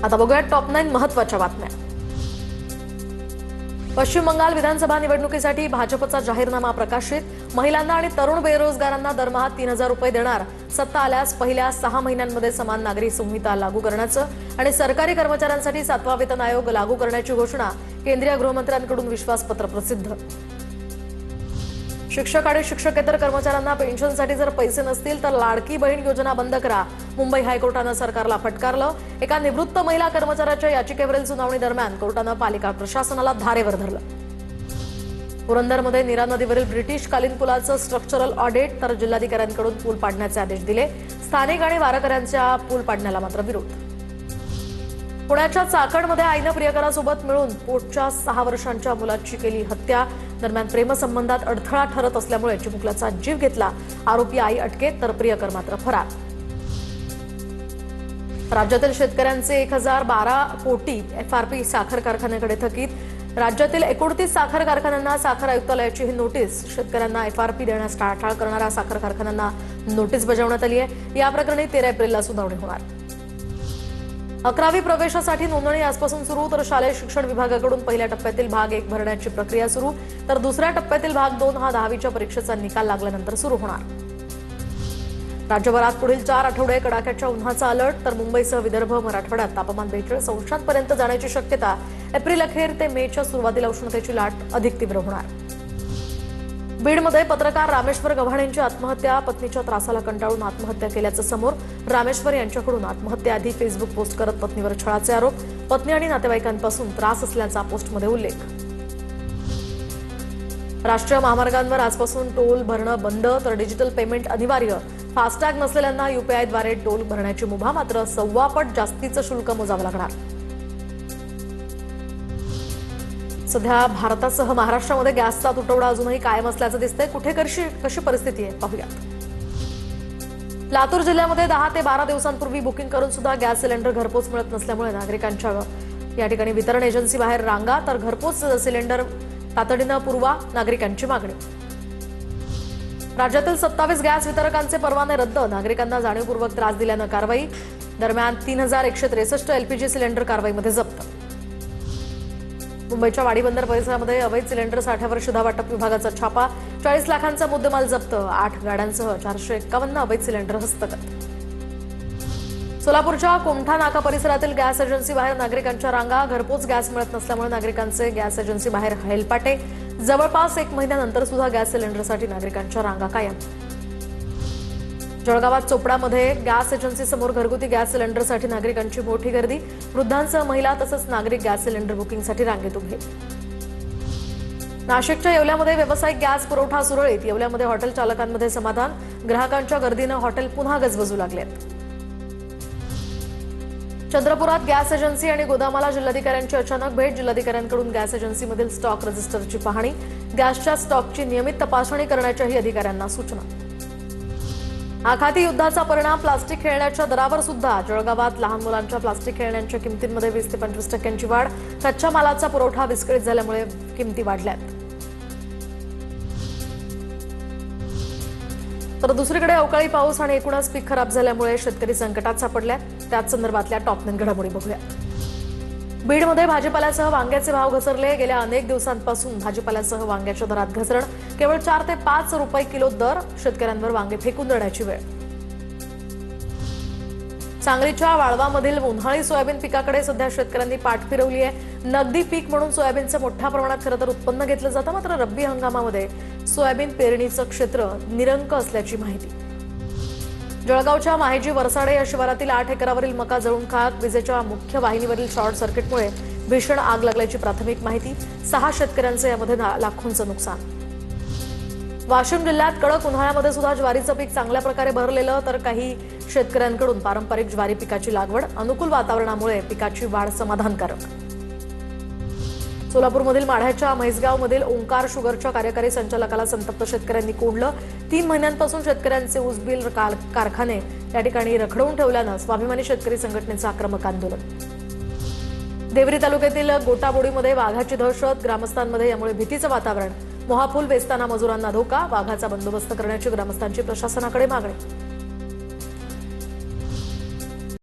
आता बघूया टॉप 9 महत्त्वाच्या बातम्या। पश्चिम बंगाल विधानसभा निवडणुकीसाठी भाजपचा जाहीरनामा प्रकाशित। महिलांना आणि तरुण बेरोजगारांना दरमहा 3000 रुपये देणार। सत्ता आल्यास पहिल्या 6 महिन्यांमध्ये समान नागरी संहिता लागू करण्याचं आणि सरकारी कर्मचाऱ्यांसाठी 7वा वेतन आयोग लागू करण्याची घोषणा। केंद्रीय गृहमंत्र्यांकडून विश्वासपत्र प्रसिद्ध। शिक्षक आणि शिक्षकेतर कर्मचाऱ्यांना पेन्शनसाठी जर पैसे नसतील तर लाडकी बहीण योजना बंद करा। मुंबई हायकोर्टानं सरकारला फटकारलं। एका निवृत्त महिला कर्मचाऱ्याच्या याचिकेवरील सुनावणी दरम्यान कोर्टानं पालिका प्रशासनाला धारेवर धरलं। पुरंदरमध्ये नीरा नदीवरील ब्रिटिशकालीन पुलाचं स्ट्रक्चरल ऑडिट तर जिल्हाधिकाऱ्यांकडून पूल पाडण्याचे आदेश दिले। स्थानिक आणि वारकऱ्यांच्या पूल पाडण्याला मात्र विरोध। पुण्याच्या चाकणमध्ये आईनं प्रियकरासोबत मिळून पोटच्या 6 वर्षांच्या मुलाची केली हत्या। दरम्यान प्रेमसंबंधात अडथळा ठरत असल्यामुळे चिमुकल्याचा जीव घेतला। आरोपी आई अटकेत तर प्रियकर मात्र फरार। राज्यातील शेतकऱ्यांचे 1012 कोटी एफआरपी साखर कारखान्याकडे थकीत। राज्यातील 29 साखर कारखान्यांना साखर आयुक्तालयाची ही नोटीस। शेतकऱ्यांना एफआरपी देण्यास टाळाटाळ करणाऱ्या साखर कारखान्यांना नोटीस बजावण्यात आली आहे। या प्रकरणी 13 एप्रिलला सुनावणी होणार। 11वी प्रवेशासाठी नोंदणी आजपासून सुरू तर शालेय शिक्षण विभागाकडून पहिल्या टप्प्यातील भाग 1 भरण्याची प्रक्रिया सुरू तर दुसऱ्या टप्प्यातील भाग 2 हा 10वीच्या परीक्षेचा निकाल लागल्यानंतर सुरू होणार। राज्यभरात पुढील 4 आठवडे कडाक्याच्या उन्हाचा अलर्ट तर मुंबईसह विदर्भ मराठवाड्यात तापमान 42 अंशांपर्यंत जाण्याची शक्यता। एप्रिल अखेर ते मेच्या सुरुवातीला उष्णतेची लाट अधिक तीव्र होणार। बीडमध्ये पत्रकार रामेश्वर गव्हाणेंची आत्महत्या। पत्नीच्या त्रासाला कंटाळून आत्महत्या केल्याचं समोर। रामेश्वर यांच्याकडून आत्महत्याआधी फेसबुक पोस्ट करत पत्नीवर छळाचे आरोप। पत्नी आणि नातेवाईकांपासून त्रास असल्याचा पोस्टमध्ये उल्लेख। राष्ट्रीय महामार्गांवर आजपासून टोल भरणं बंद तर डिजिटल पेमेंट अनिवार्य। फास्टॅग नसलेल्यांना यूपीआयद्वारे टोल भरण्याची मुभा मात्र 1.25 पट जास्तीचं शुल्क मोजावं लागणार। सध्या भारतासह महाराष्ट्रामध्ये गॅसचा तुटवडा अजूनही कायम असल्याचं दिसतंय। कुठे कशी परिस्थिती आहे पाहूया। लातूर जिल्ह्यामध्ये 10 ते 12 दिवसांपूर्वी बुकिंग करून सुद्धा गॅस सिलेंडर घरपोच मिळत नसल्यामुळे नागरिकांच्या या ठिकाणी वितरण एजन्सी बाहेर रांगा तर घरपोच सिलेंडर तातडीनं पुरवा नागरिकांची मागणी। राज्यातील 27 गॅस वितरकांचे परवाने रद्द। नागरिकांना जाणीवपूर्वक त्रास दिल्यानं कारवाई। दरम्यान 3163 एलपीजी सिलेंडर कारवाईमध्ये जप्त। मुंबईच्या वाडी बंदर परिसरामध्ये अवैध सिलेंडर साठ्यावर शिधा वाटप विभागाचा छापा। 40 लाखांचा मुद्देमाल जप्त। 8 गाड्यांसह 451 अवैध सिलेंडर हस्तगत। सोलापूरच्या कोमठा नाका परिसरातील गॅस एजन्सी बाहेर नागरिकांच्या रांगा। घरपोच गॅस मिळत नसल्यामुळे नागरिकांचे गॅस एजन्सी बाहेर हेलपाटे। जवळपास 1 महिन्यानंतर सुद्धा गॅस सिलेंडरसाठी नागरिकांच्या रांगा कायम। जळगावात चोपडामध्ये गॅस एजन्सी समोर घरगुती गॅस सिलेंडरसाठी नागरिकांची मोठी गर्दी। वृद्धांसह महिला तसंच नागरिक गॅस सिलेंडर बुकिंगसाठी रांगेत उभे। नाशिकच्या येवल्यामध्ये व्यावसायिक गॅस पुरवठा सुरळीत। येवल्यामध्ये हॉटेल चालकांमध्ये समाधान। ग्राहकांच्या गर्दीनं हॉटेल पुन्हा गजबजू लागलेत। चंद्रपुरात गॅस एजन्सी आणि गोदामाला जिल्हाधिकाऱ्यांची अचानक भेट। जिल्हाधिकाऱ्यांकडून गॅस एजन्सीमधील स्टॉक रजिस्टरची पाहणी। गॅसच्या स्टॉकची नियमित तपासणी करण्याच्याही अधिकाऱ्यांना सूचना। आखाती युद्धाचा परिणाम प्लास्टिक खेळण्याच्या दरावर सुद्धा। जळगावात लहान मुलांच्या प्लास्टिक खेळण्यांच्या किमतींमध्ये 20 ते 25% वाढ। कच्च्या मालाचा पुरवठा विस्कळीत झाल्यामुळे किमती वाढल्यात। तर दुसरीकडे अवकाळी पाऊस आणि एकूणच पीक खराब झाल्यामुळे शेतकरी संकटात सापडल्यात। त्याच संदर्भातल्या टॉप 9 घडामोडी बघूया। बीडमध्ये भाजीपाल्यासह वांग्याचे भाव घसरले। गेल्या अनेक दिवसांपासून भाजीपाल्यासह वांग्याच्या दरात घसरण। केवळ 4 ते 5 रुपये किलो दर। शेतकऱ्यांवर वांगे फेकून देण्याची वेळ। सांगलीच्या वाळवामधील उन्हाळी सोयाबीन पिकाकडे सध्या शेतकऱ्यांनी पाठ फिरवली आहे। नगदी पीक म्हणून सोयाबीनचं मोठ्या प्रमाणात खरं तर उत्पन्न घेतलं जातं, मात्र रब्बी हंगामामध्ये सोयाबीन पेरणीचं क्षेत्र निरंक असल्याची माहिती। जळगावच्या माहेजी वरसाडे या शिवारातील 8 एकरावरील मका जळून खाक। विजेच्या मुख्य वाहिनीवरील शॉर्ट सर्किटमुळे भीषण आग लागल्याची प्राथमिक माहिती। 6 शेतकऱ्यांचं यामध्ये लाखोंचं नुकसान। वाशिम जिल्ह्यात कडक उन्हाळ्यामध्ये सुद्धा ज्वारीचं पीक चांगल्या प्रकारे भरलेलं तर काही शेतकऱ्यांकडून पारंपरिक ज्वारी पिकाची लागवड। अनुकूल वातावरणामुळे पिकाची वाढ समाधानकारक। सोलापूरमधील माढ्याच्या म्हैसगावमधील ओंकार शुगरच्या कार्यकारी संचालकाला संतप्त शेतकऱ्यांनी कोंडलं। 3 महिन्यांपासून शेतकऱ्यांचे ऊस बिल कारखाने या ठिकाणी रखडवून ठेवल्यानं स्वाभिमानी शेतकरी संघटनेचं आक्रमक आंदोलन। देवरी तालुक्यातील गोटाबोडीमध्ये वाघाची दहशत। ग्रामस्थांमध्ये यामुळे भीतीचं वातावरण। मोहाफूल वेचताना मजुरांना धोका। वाघाचा बंदोबस्त करण्याची ग्रामस्थांची प्रशासनाकडे मागणी।